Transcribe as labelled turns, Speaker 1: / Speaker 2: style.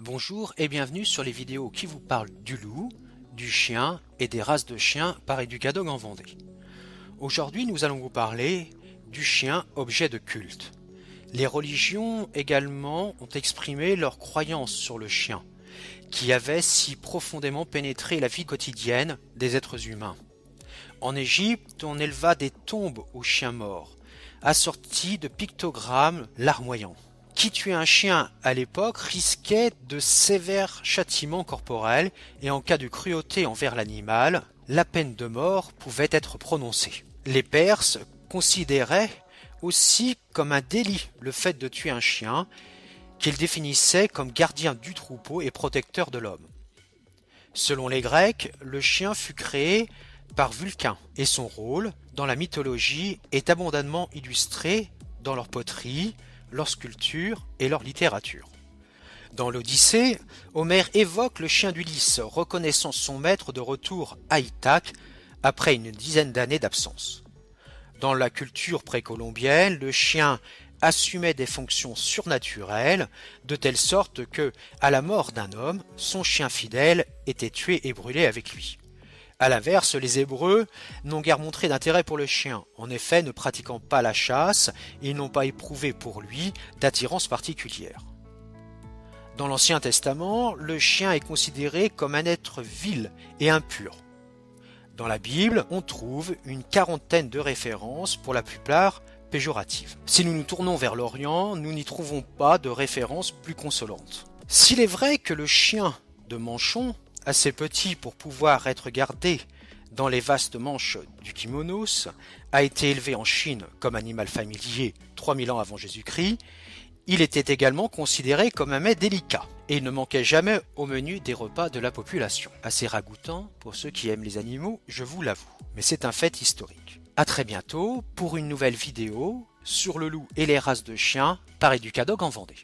Speaker 1: Bonjour et bienvenue sur les vidéos qui vous parlent du loup, du chien et des races de chiens par Educadog en Vendée. Aujourd'hui, nous allons vous parler du chien objet de culte. Les religions également ont exprimé leurs croyances sur le chien, qui avait si profondément pénétré la vie quotidienne des êtres humains. En Égypte, on éleva des tombes aux chiens morts, assorties de pictogrammes larmoyants. Qui tuait un chien à l'époque risquait de sévères châtiments corporels et en cas de cruauté envers l'animal, la peine de mort pouvait être prononcée. Les Perses considéraient aussi comme un délit le fait de tuer un chien, qu'ils définissaient comme gardien du troupeau et protecteur de l'homme. Selon les Grecs, le chien fut créé par Vulcain et son rôle dans la mythologie est abondamment illustré dans leur poterie, leur sculpture et leur littérature. Dans l'Odyssée, Homère évoque le chien d'Ulysse, reconnaissant son maître de retour à Ithaque après une dizaine d'années d'absence. Dans la culture précolombienne, le chien assumait des fonctions surnaturelles, de telle sorte que, à la mort d'un homme, son chien fidèle était tué et brûlé avec lui. À l'inverse, les Hébreux n'ont guère montré d'intérêt pour le chien. En effet, ne pratiquant pas la chasse, ils n'ont pas éprouvé pour lui d'attirance particulière. Dans l'Ancien Testament, le chien est considéré comme un être vil et impur. Dans la Bible, on trouve une quarantaine de références, pour la plupart péjoratives. Si nous nous tournons vers l'Orient, nous n'y trouvons pas de références plus consolantes. S'il est vrai que le chien de Manchon, assez petit pour pouvoir être gardé dans les vastes manches du kimonos, a été élevé en Chine comme animal familier 3000 ans avant Jésus-Christ, il était également considéré comme un mets délicat et il ne manquait jamais au menu des repas de la population. Assez ragoûtant pour ceux qui aiment les animaux, je vous l'avoue, mais c'est un fait historique. À très bientôt pour une nouvelle vidéo sur le loup et les races de chiens par Educadog en Vendée.